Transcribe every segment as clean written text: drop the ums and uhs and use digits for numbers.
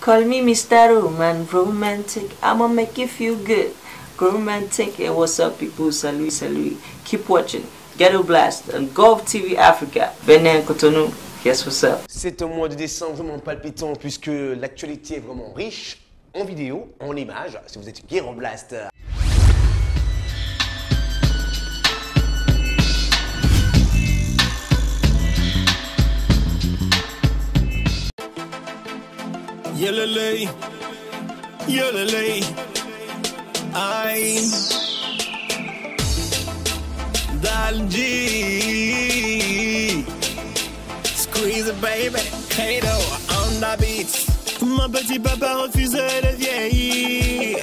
Call me Mr. Romantic. I'ma make you feel good. Romantic. Hey, what's up, people? Salut, salut. Keep watching Ghetto Blast on Gulf TV Africa. Benin, Cotonou. Guess what's up? C'est un mois de décembre vraiment palpitant puisque l'actualité est vraiment riche en vidéo, en images. Si vous êtes Ghetto Blast. Yelele, yelele, aïe, Dalji, squeeze it baby, Kato, on the beat. Mon petit papa refuse de vieillir.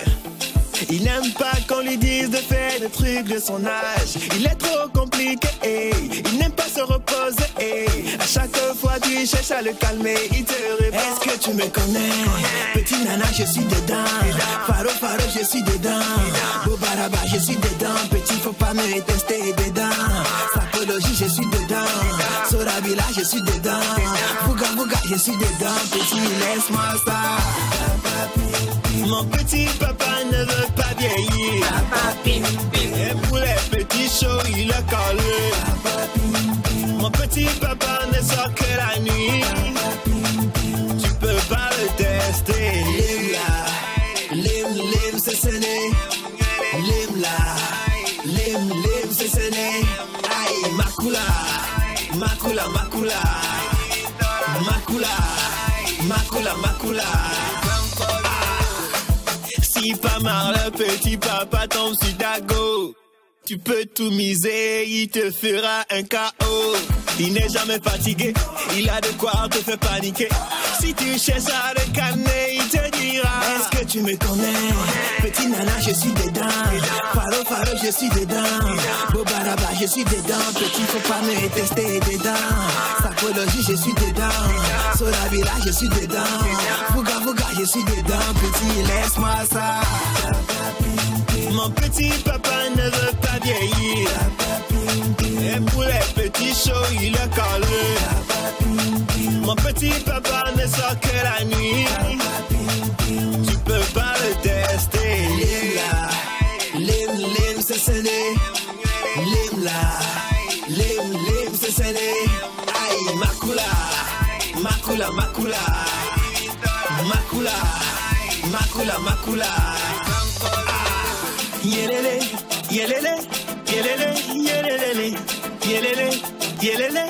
Il n'aime pas qu'on lui dise de faire des trucs de son âge. Il est trop compliqué, il n'aime pas se reposer. À chaque fois tu cherches à le calmer, il te répond. Est-ce que tu me connais? Petit nana, je suis dedans. Faro, faro, je suis dedans. Bobaraba, je suis dedans. Petit, faut pas me tester dedans. Sapologie, je suis dedans. Sorabila, je suis dedans. Bouga, bouga, je suis dedans. Petit, laisse-moi ça. Mon petit papa ne veut pas vieillir. Et pour les petits shows, il a collé. Mon petit papa ne sort que la nuit. Tu peux pas le tester. Lim, c'est sonné. Lim, c'est sonné. Aïe, makula. Si pas marre, le petit papa tombe sur Dago. Tu peux tout miser, il te fera un KO. Il n'est jamais fatigué, il a de quoi te faire paniquer. Si tu cherches à le calmer, il te dira. Est-ce que tu me connais? Petit nana, je suis dedans. Faro, faro, je suis dedans. Bobaraba, je suis dedans. Petit, faut pas me tester dedans. Sapologie, je suis dedans. Sorabila, je suis dedans. Bouga, bouga, je suis dedans. Petit, laisse-moi ça. Mon petit papa ne veut pas vieillir. Et pour les petits shows, il a collé. Mon petit papa ne sort que la nuit. Tu peux pas le tester. Lim, c'est sonné. Lim, c'est sonné. Aïe, makula. Yelele, yelele, yelele, yelele, yelele, yelele, yelele,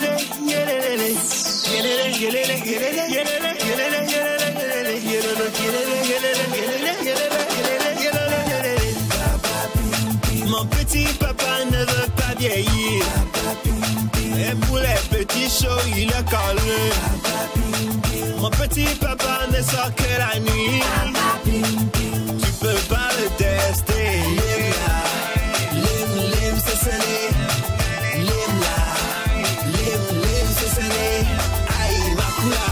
yelele, yelele, yelele, yelele, yelele, yelele. Mon petit papa ne veut pas vieillir. Et pour les petits shows, il a collé. Mon petit papa ne sort que la nuit. Tu peux pas le tester. Lim, c'est sonné. Lim, c'est sonné. Aïe, makula.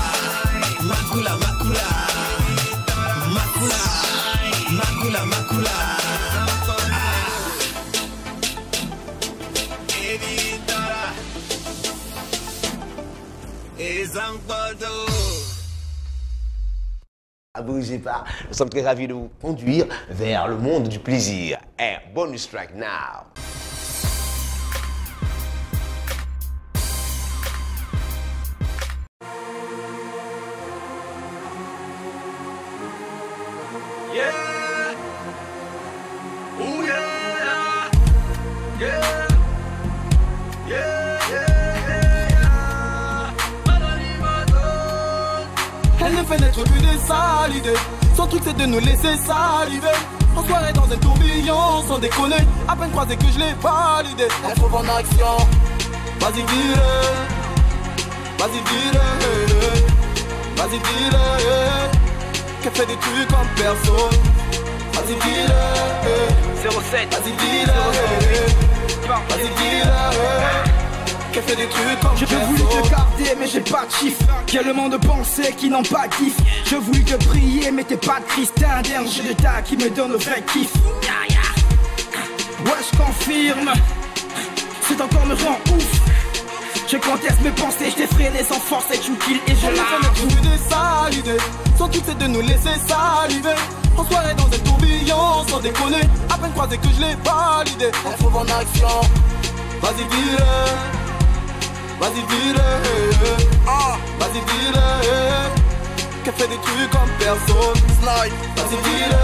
Bougez pas, nous sommes très ravis de vous conduire vers le monde du plaisir. Et bonus track now. Yeah. Oh yeah. Yeah. Elle ne fait n'être que des sales idées. Son truc c'est de nous laisser saliver. En soirée dans un tourbillon, sans déconner. À peine croisé que je l'ai validé. Elle trouve en action. Vas-y dis-le. Vas-y dis-le. Vas-y dis-le. Qu'elle fait des trucs comme personne. Vas-y dis-le. 07. Vas-y dis-le. Vas-y dis-le. Qu'elle fait des trucs comme je voulais te garder mais j'ai pas de chiffre. Qu'il y a le monde de pensées qui n'ont pas de kiff. Je voulais te prier mais t'es pas de Christ. T'es un dernier de ta qui me donne le vrai kiff. Ouais je confirme. C'est encore me rend ouf. Je conteste mes pensées, je t'effraie sans force et tu me kills et je lâche. J'ai vu des sales idées, son truc c'est de nous laisser saliver. En soirée dans un tourbillon, sans déconner, à peine croisé que je l'ai validé. On se trouve en action, vas-y dis-le, vas-y dis-le, vas-y dis-le, qu'elle fait des trucs comme personne. Slide, vas-y dis-le,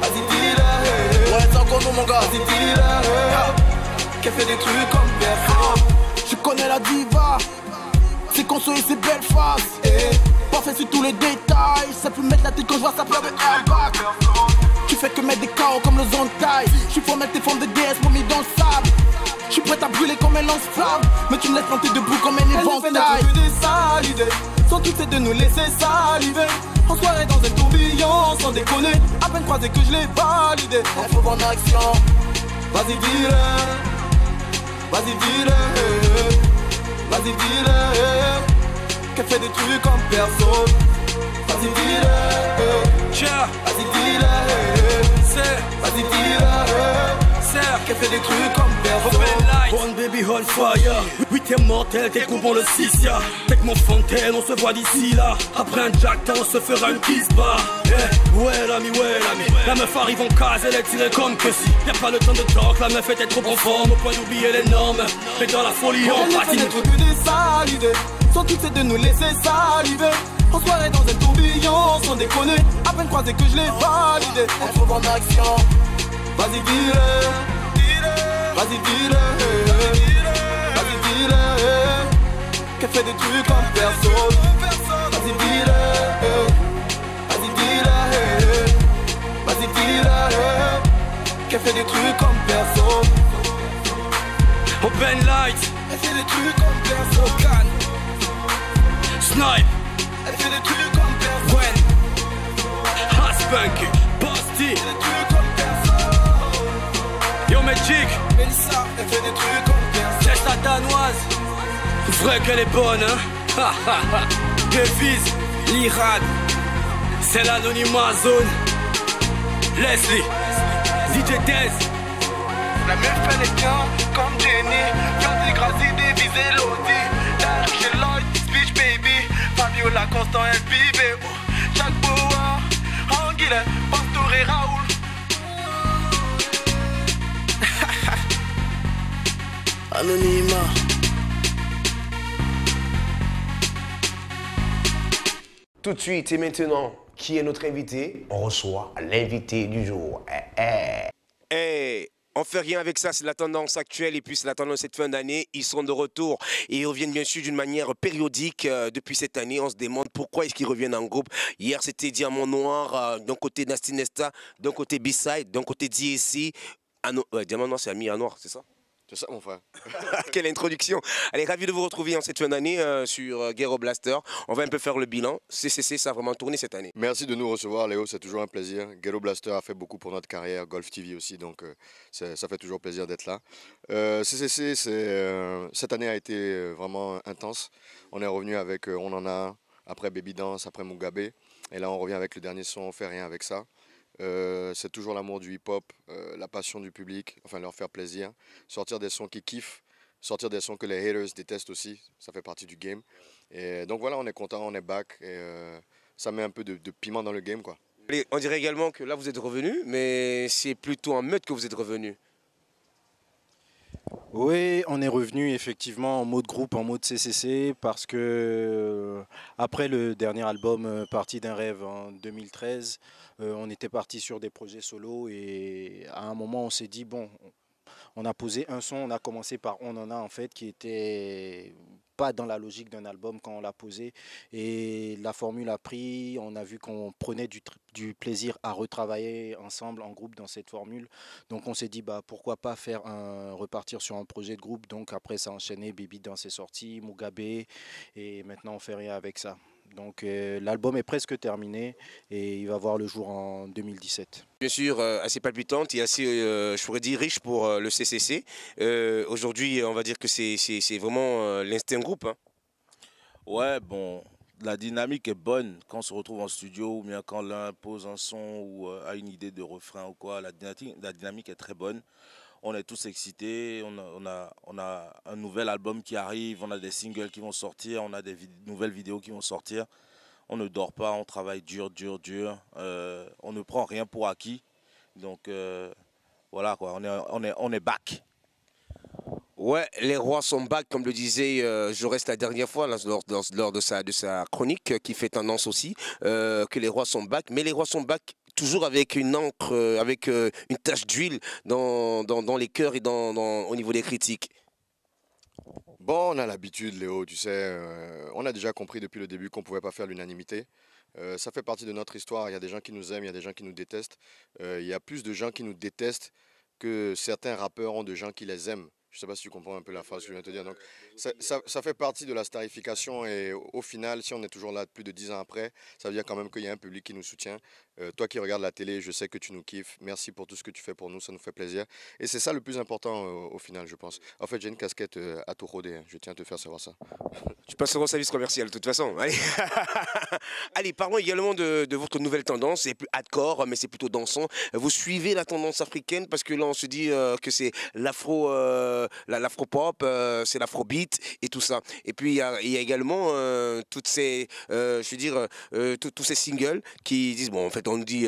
vas-y dis-le, ouais c'est encore nous mon gars. Vas-y dis-le, qu'elle fait des trucs comme personne. Je connais la diva, c'est conso et ses belles faces. Parfait sur tous les détails, ça peut mettre la tête quand je vois sa fleur de airbag. Tu fais que mettre des chaos comme le zone taille. Je suis pour mettre tes formes de DS pour mis dans le sable. Je suis prêt à brûler comme un lance-flamme, mais tu me laisses planter debout comme un éventail. Elle nous fait des sales idées, son truc c'est de nous laisser saliver. En soirée dans un tourbillon, sans déconner, à peine croisé que je l'ai validé. On se trouve en action, vas-y dis-le, vas-y dis-le, vas-y dis-le, qu'elle fait des trucs comme personne. Vas-y dis-le, vas-y dis-le, vas-y dis-le, qu'elle fait des trucs comme personne. One baby on fire, 8ème mortel, tes coups le 6 ya. Avec mon fontaine, on se voit d'ici là. Après un jackta, on se fera une kiss bar. Ouais l'ami, la meuf arrive en case, elle est tirée comme que si. Y'a pas le temps de talk, la meuf était trop en forme, au point d'oublier les normes. Mais dans la folie on patine. Elle fait des sales idées, son truc c'est de nous laisser saliver. En soirée dans un tourbillon, sans déconner, à peine croisé que je l'ai validé. On se trouve en action, vas-y dis-le, vas-y dis-le, vas-y dis-le, qu'elle fait des trucs comme personne. Vas-y dis-le, vas-y dis-le, vas-y dis-le, qu'elle fait des trucs comme personne. Open light, elle fait des trucs comme personne. Okan, Snipe, elle fait des trucs comme personne. Gwen, Haspunk, Bosty, elle fait des trucs comme personne. Yo Magic, Melissa, elle fait des trucs comme personne. c'est la danoise, vrai qu'elle est bonne hein. Devise, l'Iran, c'est l'anonymat zone. Leslie, DJ Dez. La meuf elle est bien comme Jenny, Yandy Grassi, Davies et Lodi. Dark chez Lloyd, Speech Baby, Fabiola Constant et Bibé. Jack Bauer, Anguille, Pastor et Raoul. Anonymat. Tout de suite et maintenant, qui est notre invité? On reçoit l'invité du jour. Hey, on fait rien avec ça, c'est la tendance actuelle et puis c'est la tendance cette fin d'année. Ils sont de retour et ils reviennent bien sûr d'une manière périodique depuis cette année. On se demande pourquoi est-ce qu'ils reviennent en groupe. Hier c'était Diamant Noir, d'un côté Nasty Nesta, d'un côté B-Side, d'un côté DSC. Diamant Noir c'est Ami à Noir, c'est ça? C'est ça mon frère. Quelle introduction. Allez, ravi de vous retrouver en cette fin d'année sur Ghetto Blaster. On va un peu faire le bilan. CCC, ça a vraiment tourné cette année. Merci de nous recevoir Léo, c'est toujours un plaisir. Ghetto Blaster a fait beaucoup pour notre carrière, Golf TV aussi, donc ça fait toujours plaisir d'être là. CCC, cette année a été vraiment intense. On est revenu avec On en a, après Baby Dance, après Mugabe. Et là on revient avec le dernier son, On fait rien avec ça. C'est toujours l'amour du hip-hop, la passion du public, enfin leur faire plaisir, sortir des sons qu'ils kiffent, sortir des sons que les haters détestent aussi, ça fait partie du game. Et donc voilà, on est content, on est back et ça met un peu de piment dans le game quoi. Et on dirait également que là vous êtes revenu, mais c'est plutôt en meute que vous êtes revenu. Oui, on est revenu effectivement en mode groupe, en mode CCC, parce que après le dernier album Partie d'un rêve en 2013, on était parti sur des projets solo et à un moment on s'est dit bon, on a posé un son, on a commencé par On en a en fait qui était pas dans la logique d'un album quand on l'a posé et la formule a pris, on a vu qu'on prenait du plaisir à retravailler ensemble en groupe dans cette formule, donc on s'est dit bah pourquoi pas repartir sur un projet de groupe, donc après ça a enchaîné, Baby dans ses sorties, Mugabe et maintenant on fait rien avec ça. Donc l'album est presque terminé et il va voir le jour en 2017. Bien sûr, assez palpitante et assez, je pourrais dire, riche pour le CCC. Aujourd'hui, on va dire que c'est vraiment l'instinct groupe. Hein. Ouais, bon, la dynamique est bonne quand on se retrouve en studio ou bien quand l'un pose un son ou a une idée de refrain ou quoi. La dynamique est très bonne. on est tous excités. On a un nouvel album qui arrive, on a des singles qui vont sortir, on a des nouvelles vidéos qui vont sortir. On ne dort pas, on travaille dur, dur, dur. On ne prend rien pour acquis. Donc voilà quoi, on est back. Ouais, les rois sont back, comme le disait Jaurès la dernière fois, là, lors de sa chronique, qui fait tendance aussi, que les rois sont back. Mais les rois sont back toujours avec une encre, avec une tache d'huile dans les cœurs et au niveau des critiques. Bon, on a l'habitude, Léo, tu sais, on a déjà compris depuis le début qu'on ne pouvait pas faire l'unanimité. Ça fait partie de notre histoire. Il y a des gens qui nous aiment, il y a des gens qui nous détestent. Il y a plus de gens qui nous détestent que certains rappeurs ont de gens qui les aiment. Je ne sais pas si tu comprends un peu la phrase que je viens de te dire. Donc, ça fait partie de la starification et au final, si on est toujours là plus de 10 ans après, ça veut dire quand même qu'il y a un public qui nous soutient. Toi qui regardes la télé, je sais que tu nous kiffes. Merci pour tout ce que tu fais pour nous, ça nous fait plaisir. Et c'est ça le plus important au final, je pense. En fait, j'ai une casquette à tout roder, je tiens à te faire savoir ça. Tu passes au service commercial de toute façon. Allez, allez, parlons également de votre nouvelle tendance. C'est plus hardcore, mais c'est plutôt dansant. Vous suivez la tendance africaine parce que là, on se dit que c'est l'afro-pop, c'est l'afrobeat et tout ça. Et puis, il y a également toutes ces, je veux dire, tous ces singles qui disent, bon, en fait, on nous dit,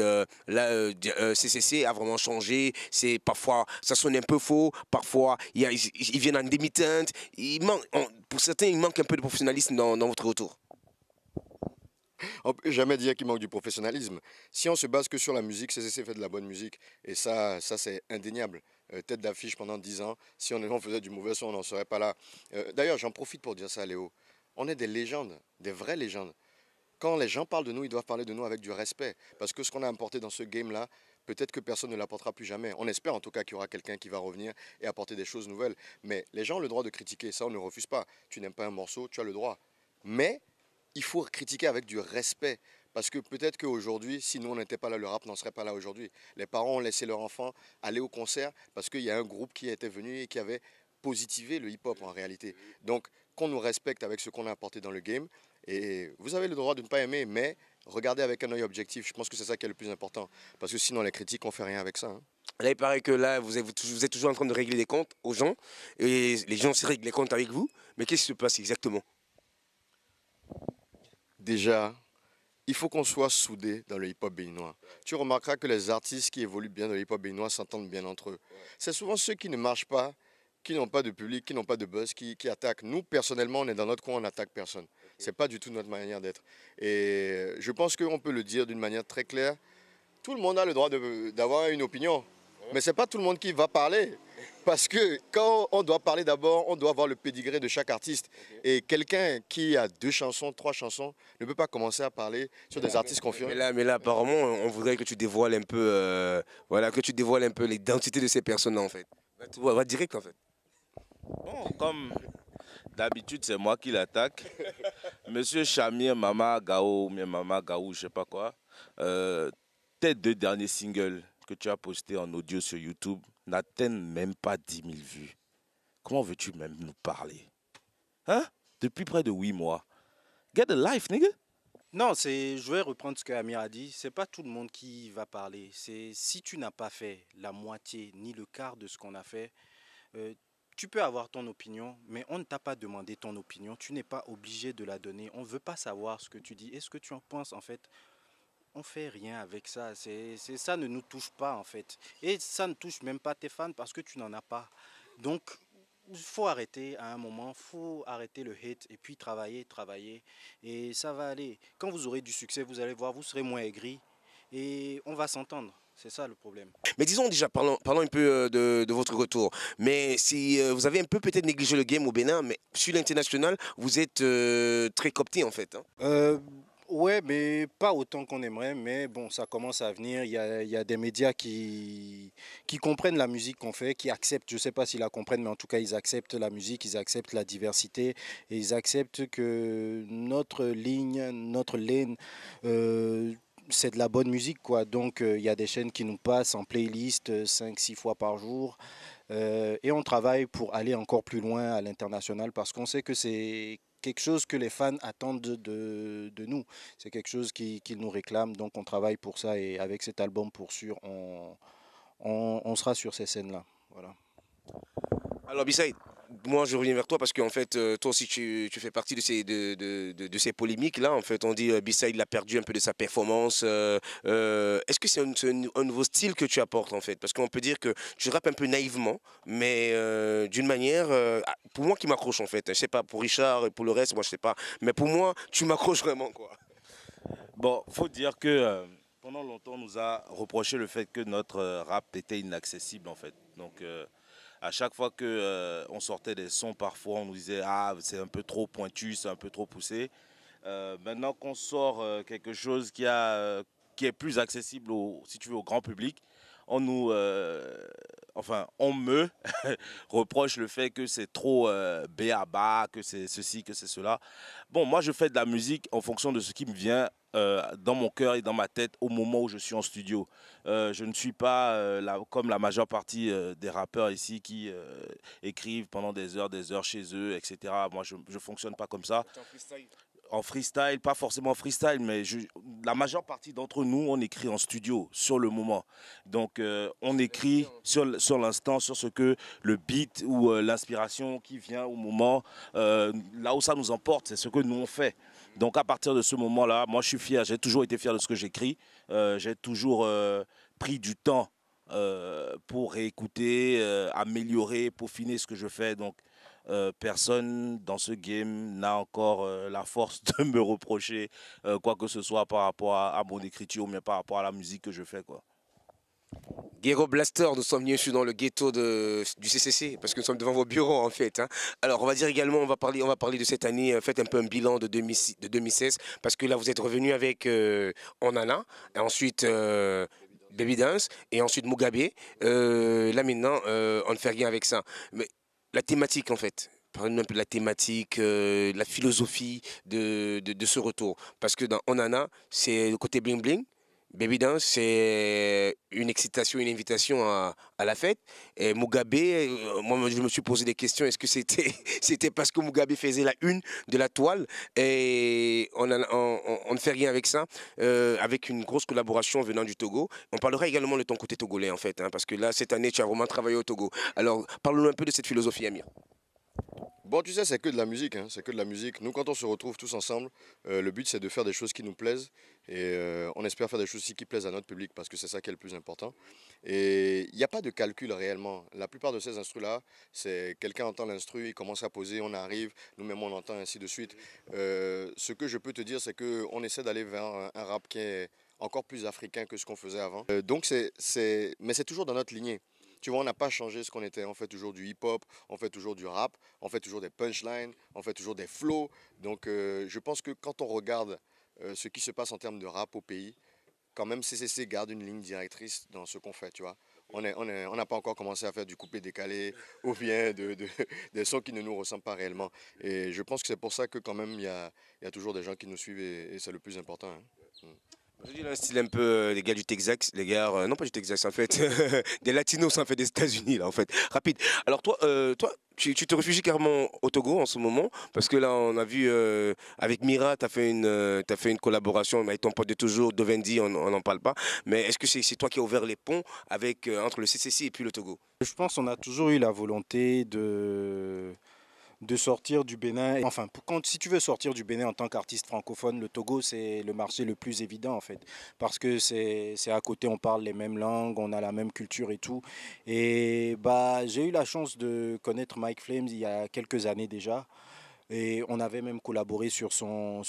CCC a vraiment changé. C'est parfois, ça sonne un peu faux. Parfois, ils viennent en demi-teinte. Pour certains, il manque un peu de professionnalisme dans votre retour. On ne peut jamais dire qu'il manque du professionnalisme. Si on se base que sur la musique, CCC fait de la bonne musique. Et ça c'est indéniable. Tête d'affiche pendant 10 ans. Si on faisait du mauvais son, on n'en serait pas là. D'ailleurs, j'en profite pour dire ça, Léo. On est des légendes, des vraies légendes. Quand les gens parlent de nous, ils doivent parler de nous avec du respect. Parce que ce qu'on a apporté dans ce game-là, peut-être que personne ne l'apportera plus jamais. On espère en tout cas qu'il y aura quelqu'un qui va revenir et apporter des choses nouvelles. Mais les gens ont le droit de critiquer, ça on ne refuse pas. Tu n'aimes pas un morceau, tu as le droit. Mais il faut critiquer avec du respect. Parce que peut-être qu'aujourd'hui, si nous on n'était pas là, le rap n'en serait pas là aujourd'hui. Les parents ont laissé leurs enfants aller au concert parce qu'il y a un groupe qui était venu et qui avait positivé le hip-hop en réalité. Donc qu'on nous respecte avec ce qu'on a apporté dans le game. Et vous avez le droit de ne pas aimer, mais regardez avec un œil objectif. Je pense que c'est ça qui est le plus important. Parce que sinon, les critiques, on ne fait rien avec ça. Hein. Là, il paraît que là, vous êtes toujours en train de régler des comptes aux gens. Et les gens se règlent les comptes avec vous. Mais qu'est-ce qui se passe exactement? Déjà, il faut qu'on soit soudés dans le hip-hop béninois. Tu remarqueras que les artistes qui évoluent bien dans le hip-hop béninois s'entendent bien entre eux. C'est souvent ceux qui ne marchent pas, qui n'ont pas de public, qui n'ont pas de buzz, qui attaquent. Nous, personnellement, on est dans notre coin, on n'attaque personne. Ce n'est pas du tout notre manière d'être. Et je pense qu'on peut le dire d'une manière très claire. Tout le monde a le droit d'avoir une opinion. Mais ce n'est pas tout le monde qui va parler. Parce que quand on doit parler d'abord, on doit avoir le pédigré de chaque artiste. Et quelqu'un qui a 2 chansons, 3 chansons, ne peut pas commencer à parler sur des artistes confirmés. Mais là, apparemment, on voudrait que tu dévoiles un peu, voilà, que tu dévoiles un peu l'identité de ces personnes-là, en fait. Va direct, en fait. Bon, comme d'habitude, c'est moi qui l'attaque. Monsieur Chamir, Mama Gao, Mama Gaou, je sais pas quoi. Tes 2 derniers singles que tu as postés en audio sur YouTube n'atteignent même pas 10 000 vues. Comment veux-tu même nous parler? Hein? Depuis près de 8 mois. Get a life, nigga. Non, je vais reprendre ce que Amir a dit. C'est pas tout le monde qui va parler. C'est si tu n'as pas fait la moitié ni le quart de ce qu'on a fait, tu peux avoir ton opinion, mais on ne t'a pas demandé ton opinion. Tu n'es pas obligé de la donner. On ne veut pas savoir ce que tu dis. Est-ce que tu en penses, en fait? On fait rien avec ça. Ça ne nous touche pas, en fait. Et ça ne touche même pas tes fans parce que tu n'en as pas. Donc, il faut arrêter à un moment. Il faut arrêter le hate et puis travailler. Et ça va aller. Quand vous aurez du succès, vous allez voir, vous serez moins aigri. Et on va s'entendre. C'est ça le problème. Mais disons déjà, parlons un peu de votre retour. Mais si vous avez un peu peut-être négligé le game au Bénin, mais sur l'international, vous êtes très coopté en fait. Hein. Ouais, mais pas autant qu'on aimerait. Mais bon, ça commence à venir. Il y a des médias qui comprennent la musique qu'on fait, qui acceptent, je ne sais pas s'ils la comprennent, mais en tout cas, ils acceptent la musique, ils acceptent la diversité et ils acceptent que notre ligne, notre lane, c'est de la bonne musique, quoi. Donc, il y a des chaînes qui nous passent en playlist 5-6 fois par jour. Et on travaille pour aller encore plus loin à l'international parce qu'on sait que c'est quelque chose que les fans attendent de nous. C'est quelque chose qu'ils nous réclament. Donc, on travaille pour ça. Et avec cet album, pour sûr, on sera sur ces scènes-là. Voilà. Alors Bissaïd, moi je reviens vers toi parce qu'en fait toi aussi tu fais partie de ces polémiques là. En fait on dit Bissaïd il a perdu un peu de sa performance. Est-ce que c'est un nouveau style que tu apportes en fait? Parce qu'on peut dire que tu rappes un peu naïvement, mais d'une manière, pour moi qui m'accroche en fait. Je sais pas pour Richard et pour le reste, moi je sais pas. Mais pour moi tu m'accroches vraiment quoi. Bon, faut dire que pendant longtemps on nous a reproché le fait que notre rap était inaccessible en fait. Donc à chaque fois que on sortait des sons, parfois on nous disait ah c'est un peu trop pointu, c'est un peu trop poussé. Maintenant qu'on sort quelque chose qui est plus accessible si tu veux, au grand public, on nous, on me reproche le fait que c'est trop béaba, que c'est ceci, que c'est cela. Bon, moi je fais de la musique en fonction de ce qui me vient dans mon cœur et dans ma tête au moment où je suis en studio. Je ne suis pas comme la majeure partie des rappeurs ici qui écrivent pendant des heures chez eux, etc. Moi, je ne fonctionne pas comme ça. En freestyle, pas forcément freestyle, mais la majeure partie d'entre nous, on écrit en studio, sur le moment. Donc, on écrit sur l'instant, sur ce que le beat ou l'inspiration qui vient au moment, là où ça nous emporte, c'est ce que nous on fait. Donc à partir de ce moment-là, moi je suis fier, j'ai toujours été fier de ce que j'écris, j'ai toujours pris du temps pour réécouter, améliorer, peaufiner ce que je fais. Donc personne dans ce game n'a encore la force de me reprocher quoi que ce soit par rapport à mon écriture, mais par rapport à la musique que je fais, quoi. Ghetto Blaster, nous sommes venus dans le ghetto du CCC, parce que nous sommes devant vos bureaux en fait. Hein. Alors on va dire également, on va parler de cette année, faites un peu un bilan de 2016, parce que là vous êtes revenu avec Onana, et ensuite Baby Dance, et ensuite Mugabe. Là maintenant, on ne fait rien avec ça. Mais la thématique en fait, parlez-nous un peu de la thématique, la philosophie de ce retour. Parce que dans Onana, c'est le côté bling bling. Baby Dance, c'est une excitation, une invitation à la fête. Et Mugabe, moi je me suis posé des questions. Est-ce que c'était parce que Mugabe faisait la une de la toile et on ne fait rien avec ça, avec une grosse collaboration venant du Togo. On parlera également de ton côté togolais en fait, hein, parce que là cette année tu as vraiment travaillé au Togo. Alors parle-nous un peu de cette philosophie, Amir. Bon, tu sais, c'est que de la musique, hein, c'est que de la musique. Nous, quand on se retrouve tous ensemble, le but, c'est de faire des choses qui nous plaisent. Et on espère faire des choses aussi qui plaisent à notre public, parce que c'est ça qui est le plus important. Et il n'y a pas de calcul réellement. La plupart de ces instrus-là, c'est quelqu'un entend l'instru, il commence à poser, on arrive, nous-mêmes on entend, ainsi de suite. Ce que je peux te dire, c'est qu'on essaie d'aller vers un rap qui est encore plus africain que ce qu'on faisait avant. Mais c'est toujours dans notre lignée. Tu vois, on n'a pas changé ce qu'on était. On fait toujours du hip-hop, on fait toujours du rap, on fait toujours des punchlines, on fait toujours des flows. Donc, je pense que quand on regarde ce qui se passe en termes de rap au pays, quand même CCC garde une ligne directrice dans ce qu'on fait, tu vois. On n'a pas encore commencé à faire du coupé-décalé ou bien des sons qui ne nous ressemblent pas réellement. Et je pense que c'est pour ça que quand même, il y a toujours des gens qui nous suivent et c'est le plus important. Hein. Je dis un style un peu les gars du Texas, les gars, non pas du Texas en fait, des Latinos en fait des États-Unis là en fait, rapide. Alors toi, tu te réfugies carrément au Togo en ce moment, parce que là on a vu avec Mira, tu as fait une collaboration avec ton pote de toujours, Dovendi, on n'en parle pas, mais est-ce que c'est toi qui as ouvert les ponts avec, entre le CCC et puis le Togo? Je pense qu'on a toujours eu la volonté de sortir du Bénin. Enfin, si tu veux sortir du Bénin en tant qu'artiste francophone, le Togo, c'est le marché le plus évident en fait. Parce que c'est à côté, on parle les mêmes langues, on a la même culture et tout. Et j'ai eu la chance de connaître Mike Flames il y a quelques années déjà. Et on avait même collaboré sur son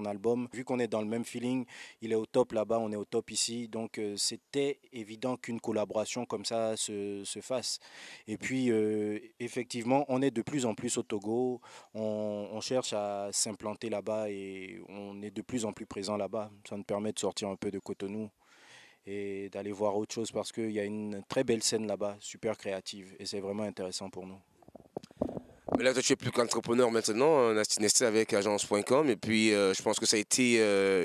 album. Vu qu'on est dans le même feeling, il est au top là-bas, on est au top ici. Donc c'était évident qu'une collaboration comme ça se fasse. Et puis effectivement, on est de plus en plus au Togo. On cherche à s'implanter là-bas et on est de plus en plus présent là-bas. Ça nous permet de sortir un peu de Cotonou et d'aller voir autre chose parce qu'il y a une très belle scène là-bas, super créative. Et c'est vraiment intéressant pour nous. Mais là, toi, tu es plus qu'entrepreneur maintenant, Nasty avec agence.com. Et puis, je pense que ça a été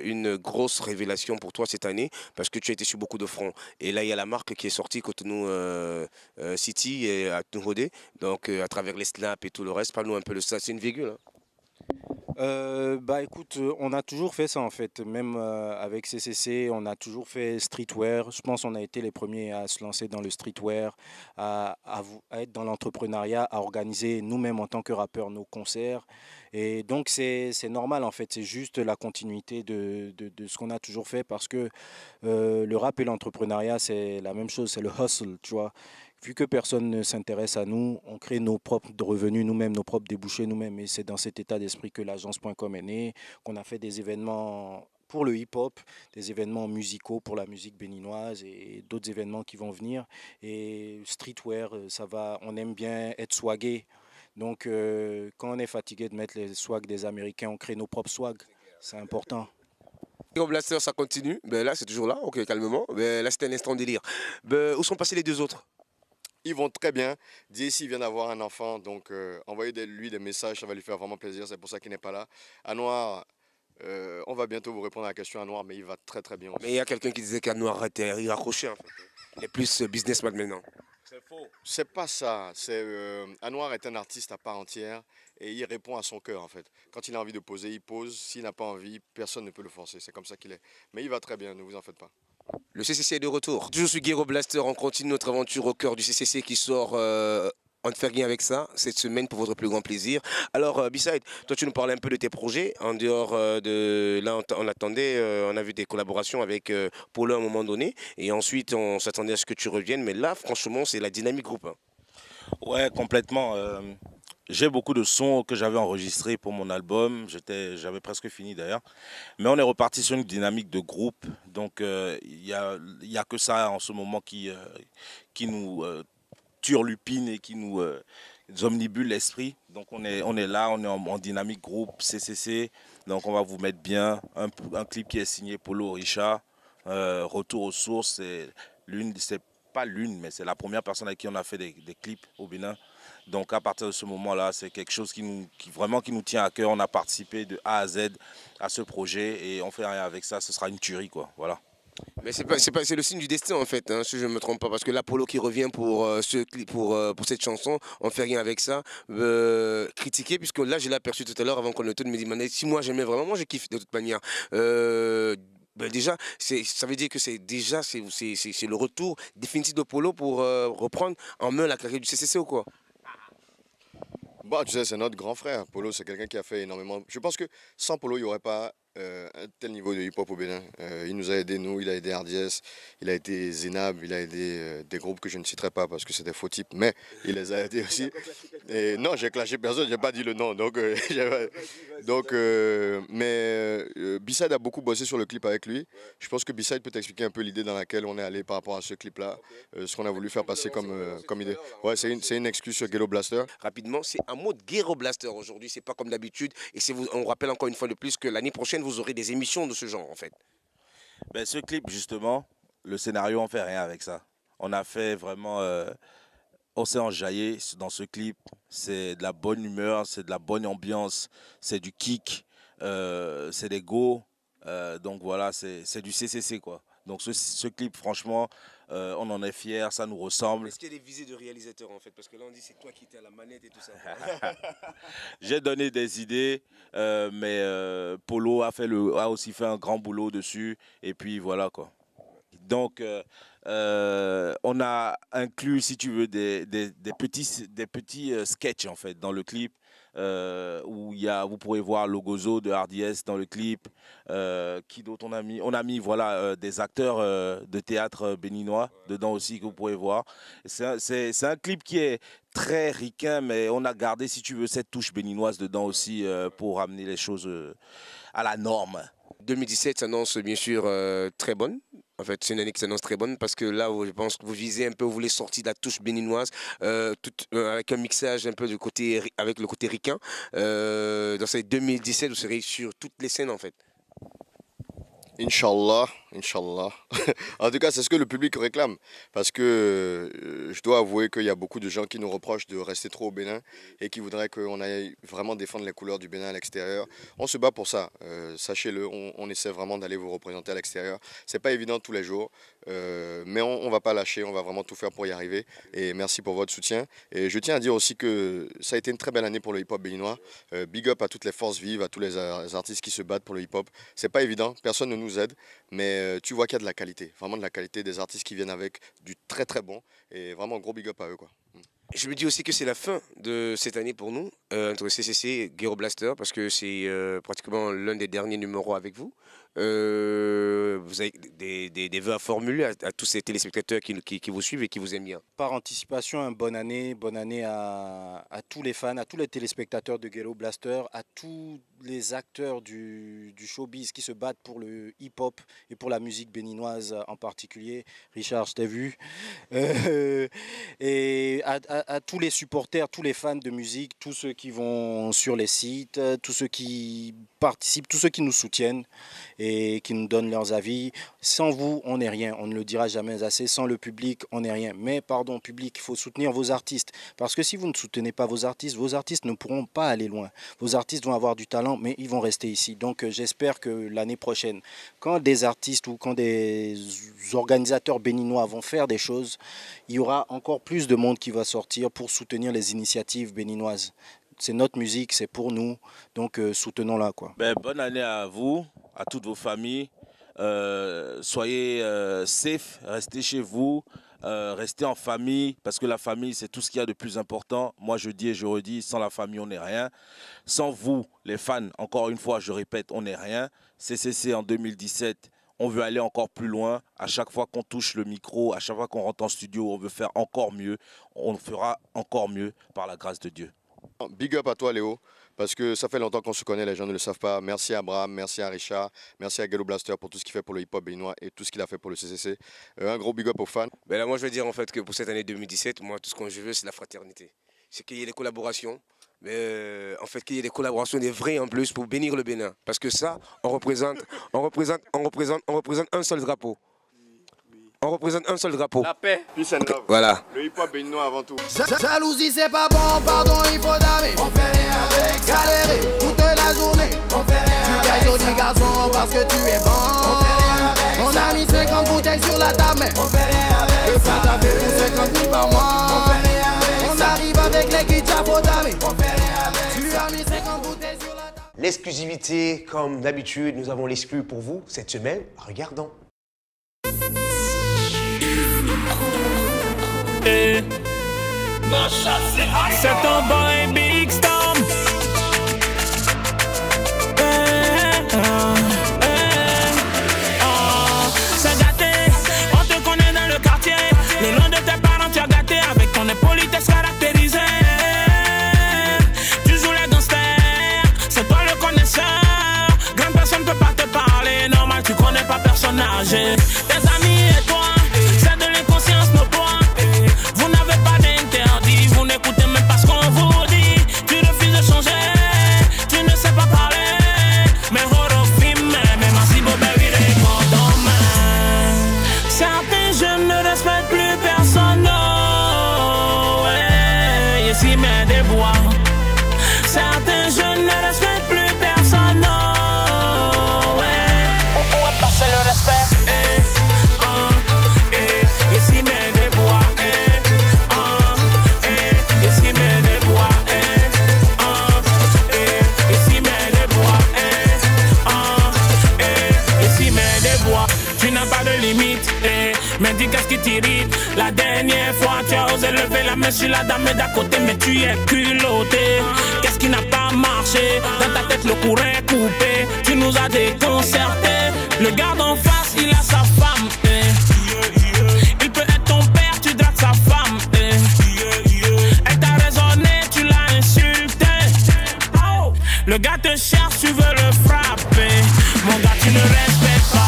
une grosse révélation pour toi cette année parce que tu as été sur beaucoup de fronts. Et là, il y a la marque qui est sortie, Cotonou City et à Nourodé. Donc, à travers les snaps et tout le reste, parle-nous un peu de ça. C'est une virgule. Hein. Bah écoute, on a toujours fait ça en fait, même avec CCC, on a toujours fait streetwear. Je pense qu'on a été les premiers à se lancer dans le streetwear, à être dans l'entrepreneuriat, à organiser nous-mêmes en tant que rappeurs nos concerts. Et donc c'est normal en fait, c'est juste la continuité de ce qu'on a toujours fait parce que le rap et l'entrepreneuriat c'est la même chose, c'est le hustle, tu vois. Vu que personne ne s'intéresse à nous, on crée nos propres revenus nous-mêmes, nos propres débouchés nous-mêmes. Et c'est dans cet état d'esprit que l'agence.com est née, qu'on a fait des événements pour le hip-hop, des événements musicaux pour la musique béninoise et d'autres événements qui vont venir. Et streetwear, ça va, on aime bien être swagué. Donc quand on est fatigué de mettre les swags des Américains, on crée nos propres swags. C'est important. Ghetto Blaster, ça continue. Ben là, c'est toujours là. Ok, calmement. Ben là, c'était un instant délire. Ben, où sont passés les deux autres? Ils vont très bien. DSI vient d'avoir un enfant, donc envoyez-lui des messages, ça va lui faire vraiment plaisir. C'est pour ça qu'il n'est pas là. Anouar, on va bientôt vous répondre à la question Anouar, mais il va très très bien aussi. Mais il y a quelqu'un qui disait qu'Anouar était raccroché en fait. Il est plus businessman maintenant. C'est faux. C'est pas ça. Anouar est un artiste à part entière et il répond à son cœur en fait. Quand il a envie de poser, il pose. S'il n'a pas envie, personne ne peut le forcer. C'est comme ça qu'il est. Mais il va très bien, ne vous en faites pas. Le CCC est de retour. Toujours sur Ghetto Blaster, on continue notre aventure au cœur du CCC qui sort. On ne fait rien avec ça cette semaine pour votre plus grand plaisir. Alors, B-Side, toi tu nous parlais un peu de tes projets. En dehors de... Là, on attendait, on a vu des collaborations avec Polo à un moment donné. Et ensuite, on s'attendait à ce que tu reviennes. Mais là, franchement, c'est la dynamique groupe. Hein. Ouais, complètement. J'ai beaucoup de sons que j'avais enregistrés pour mon album. J'avais presque fini d'ailleurs. Mais on est reparti sur une dynamique de groupe. Donc, il y a que ça en ce moment qui nous turlupine et qui nous omnibule l'esprit. Donc, on est là, on est en dynamique groupe, CCC. Donc, on va vous mettre bien un clip qui est signé Polo Richard. Retour aux sources, c'est pas l'une, mais c'est la première personne avec qui on a fait des clips au Bénin. Donc à partir de ce moment-là, c'est quelque chose qui nous tient à cœur. On a participé de A à Z à ce projet et on fait rien avec ça. Ce sera une tuerie, quoi. Voilà. Mais c'est le signe du destin en fait, hein, si je ne me trompe pas, parce que l'Apollo qui revient pour cette chanson, on fait rien avec ça. Critiquer, puisque là je l'ai aperçu tout à l'heure avant qu'on le tourne, me dit si moi j'aimais vraiment, moi je kiffe de toute manière. Ben déjà, ça veut dire que c'est le retour définitif de Polo pour reprendre en main la carrière du CCC ou quoi? Bah, tu sais, c'est notre grand frère. Polo, c'est quelqu'un qui a fait énormément. Je pense que sans Polo, il n'y aurait pas un tel niveau de hip-hop au Bénin. Il nous a aidés, nous, il a aidé RDS, il a aidé Zénab, il a aidé des groupes que je ne citerai pas parce que c'est des faux types, mais il les a aidés aussi. Et non, j'ai clashé personne, j'ai pas dit le nom. Mais B-Side a beaucoup bossé sur le clip avec lui. Je pense que B-Side peut t'expliquer un peu l'idée dans laquelle on est allé par rapport à ce clip-là, ce qu'on a voulu faire passer comme idée. Ouais, c'est une excuse sur Ghetto Blaster. Rapidement, c'est un mot de Ghetto Blaster aujourd'hui, c'est pas comme d'habitude. Et on rappelle encore une fois de plus que l'année prochaine, vous aurez des émissions de ce genre en fait. Ben, ce clip, justement, le scénario, on fait rien avec ça. On a fait vraiment... on s'est enjaillé dans ce clip. C'est de la bonne humeur, c'est de la bonne ambiance, c'est du kick, c'est des go. Donc voilà, c'est du CCC quoi. Donc ce clip, franchement, on en est fiers, ça nous ressemble. Est-ce qu'il y a des visées de réalisateurs en fait? Parce que là on dit c'est toi qui étais à la manette et tout ça. J'ai donné des idées, mais Polo a aussi fait un grand boulot dessus. Et puis voilà quoi. Donc on a inclus, si tu veux, des petits sketchs en fait dans le clip. Où vous pourrez voir Logozo de RDS dans le clip. Qui d'autre on a mis? On a mis voilà, des acteurs de théâtre béninois dedans aussi que vous pourrez voir. C'est un clip qui est très ricain, mais on a gardé, si tu veux, cette touche béninoise dedans aussi pour amener les choses à la norme. 2017 s'annonce bien sûr très bonne. En fait, c'est une année qui s'annonce très bonne parce que là, je pense que vous visez un peu, vous voulez sortir de la touche béninoise avec un mixage un peu avec le côté ricain. Dans cette 2017, vous serez sur toutes les scènes en fait. Inch'Allah, Inch'Allah. En tout cas, c'est ce que le public réclame. Parce que je dois avouer qu'il y a beaucoup de gens qui nous reprochent de rester trop au Bénin et qui voudraient qu'on aille vraiment défendre les couleurs du Bénin à l'extérieur. On se bat pour ça. Sachez-le, on essaie vraiment d'aller vous représenter à l'extérieur. C'est pas évident tous les jours, mais on va pas lâcher. On va vraiment tout faire pour y arriver. Et merci pour votre soutien. Et je tiens à dire aussi que ça a été une très belle année pour le hip-hop béninois. Big up à toutes les forces vives, à tous les artistes qui se battent pour le hip-hop. C'est pas évident, personne ne nous aide, mais tu vois qu'il y a de la qualité, vraiment de la qualité, des artistes qui viennent avec du très très bon, et vraiment gros big up à eux, quoi. Je me dis aussi que c'est la fin de cette année pour nous, entre CCC et Ghetto Blaster, parce que c'est pratiquement l'un des derniers numéros avec vous. Vous avez des vœux à formuler à tous ces téléspectateurs qui vous suivent et qui vous aiment bien. Par anticipation, bonne année à tous les fans, à tous les téléspectateurs de Ghetto Blaster, à tous les acteurs du showbiz qui se battent pour le hip-hop et pour la musique béninoise en particulier. Richard, je t'ai vu. Et à tous les supporters, tous les fans de musique, tous ceux qui vont sur les sites, tous ceux qui participent, tous ceux qui nous soutiennent et qui nous donnent leurs avis. Sans vous, on n'est rien. On ne le dira jamais assez. Sans le public, on n'est rien. Mais pardon, public, il faut soutenir vos artistes. Parce que si vous ne soutenez pas vos artistes ne pourront pas aller loin. Vos artistes vont avoir du talent, mais ils vont rester ici. Donc j'espère que l'année prochaine, quand des artistes ou quand des organisateurs béninois vont faire des choses, il y aura encore plus de monde qui va sortir pour soutenir les initiatives béninoises. C'est notre musique, c'est pour nous, donc soutenons-la, quoi. Bonne année à vous, à toutes vos familles. Soyez safe, restez chez vous, restez en famille, parce que la famille, c'est tout ce qu'il y a de plus important. Moi, je dis et je redis, sans la famille, on n'est rien. Sans vous, les fans, encore une fois, je répète, on n'est rien. CCC en 2017, on veut aller encore plus loin. À chaque fois qu'on touche le micro, à chaque fois qu'on rentre en studio, on veut faire encore mieux. On fera encore mieux par la grâce de Dieu. Big up à toi, Léo, parce que ça fait longtemps qu'on se connaît, les gens ne le savent pas. Merci à Abraham, merci à Richard, merci à Ghetto Blaster pour tout ce qu'il fait pour le hip-hop béninois et tout ce qu'il a fait pour le CCC. Un gros big up aux fans. Là, moi, je veux dire en fait que pour cette année 2017, moi, tout ce que je veux, c'est la fraternité. C'est qu'il y ait des collaborations, mais en fait qu'il y ait des collaborations des vraies en plus pour bénir le Bénin. Parce que ça, on représente un seul drapeau. On représente un seul drapeau. La paix. Peace and love. Voilà. Le hip-hop béninois avant tout. Jalousie c'est pas bon, pardon il faut damer. On fait rien avec galérer toute la journée. On fait rien avec tu joli garçon parce que tu es bon. On fait rien avec on a mis 50 bouteilles sur la table mais on fait rien avec le ça t'a fait pour 50 000 par mois. On fait rien avec on arrive avec les guides faut damer. On fait rien avec tu as mis 50 bouteilles sur la table. L'exclusivité, comme d'habitude, nous avons l'exclu pour vous cette semaine. Regardons. C'est ton boy Big Storm. C'est gâté, on te connaît dans le quartier. Le nom de tes parents tu as gâté. Avec ton impolitesse caractérisée. Tu joues les gangsters, c'est toi le connaisseur. Grande personne ne peut pas te parler. Normal tu connais pas personne âgé. Tes amis et toi, c'est de l'inconscience nos points. Vous n'avez pas d'interdit, vous n'écoutez même pas ce qu'on vous dit. Tu refuses de changer, tu ne sais pas parler. Mais horrofime, mais massivo baby répondant. Certains jeunes ne respectent plus personne. Oh, ouais, ici mais des bois. Certains jeunes ne respectent plus personne. Oh, ouais, où est passé le respect? Mais dis qu'est-ce qui t'irrite? La dernière fois tu as osé lever la main sur la dame d'à côté, mais tu es culotté. Qu'est-ce qui n'a pas marché? Dans ta tête le courant est coupé. Tu nous as déconcertés. Le garde en face il a sa femme. Il peut être ton père, tu dragues sa femme. Elle t'a raisonné, tu l'as insulté. Le gars te cherche, tu veux le frapper. Mon gars tu ne respectes pas.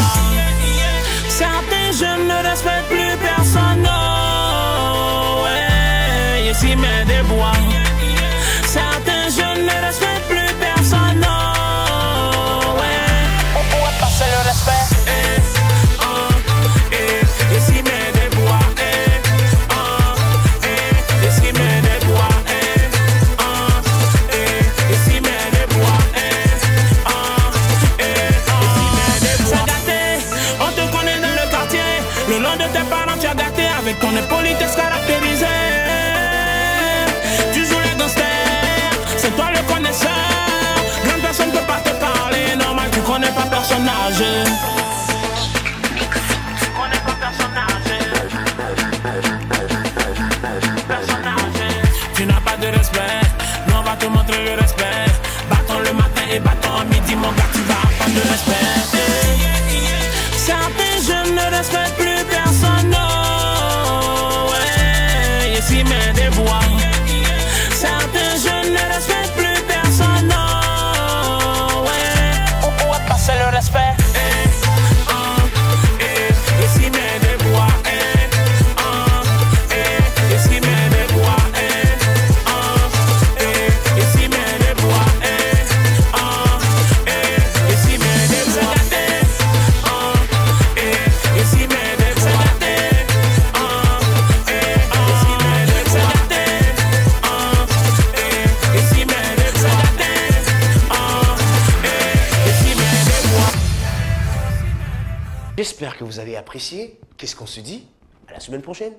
Certains jeunes ne respectent plus personne. Oh, ouais, ici mais des bois. Certains jeunes ne respectent plus personne. Oh, ouais, où est passé le respect? de tes parents, tu as gâté avec ton impolitesse caractérisée. Tu joues les gangsters, c'est toi le connaisseur. Grande personne peut pas te parler, normal, tu connais pas personnage. Tu connais pas personnage. Tu n'as pas de respect, nous on va te montrer le respect. Bâton le matin et bâton à midi, mon gars, tu vas apprendre le respect. Certains jeunes ne respectent plus personne, oh, ouais, ici mais des voix. Certains jeunes ne respectent plus personne, oh, ouais, on pourrait passer le respect. Ici mais des voix, ici mais des voix, ici mais des voix, ici mais des voix. J'espère que vous avez apprécié. Qu'est-ce qu'on se dit? À la semaine prochaine.